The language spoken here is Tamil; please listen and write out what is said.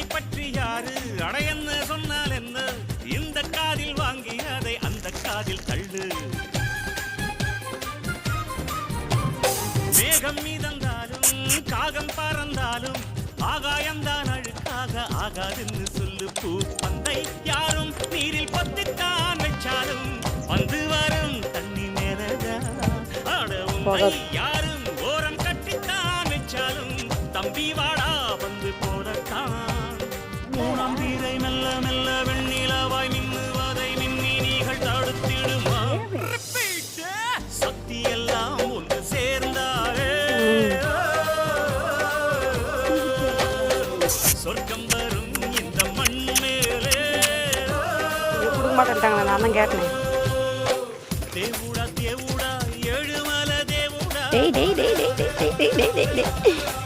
பற்றி யாரு அடையன்னு சொன்னால் என்ன இந்த காதில் வாங்கி அதை அந்த காதில் தள்ளு மேகம் மீதந்தாலும் காகம் பறந்தாலும் ஆகாயம்தான் அழுக்காக ஆகாதுன்னு சொல்லு பூ பந்தை யாரும் நீரில் பத்தித்தான் வச்சாலும் வந்து வரும் தண்ணி மேலதான் ஆடவும் யாரும் ஓரம் கட்டித்தான் வச்சாலும் தம்பி வாடா வந்து போடத்தான் மூணாம் வீரை மெல்ல மெல்ல வெண்ணிலவாய் மின்னுவதை மின்னினிகள் தடுத்திடுமா சக்தி எல்லாம் ஒன்று சேர்ந்தாரே சொர்க்கம் வரும் இந்த மண் மேலே கொடுக்க மாட்டேன்ட்டாங்களா நான் தான் கேட்டேன் தேவுடா தேவுடா ஏழுமலை தேவுடா டேய் டேய் டேய் டேய் டேய் டேய் டேய்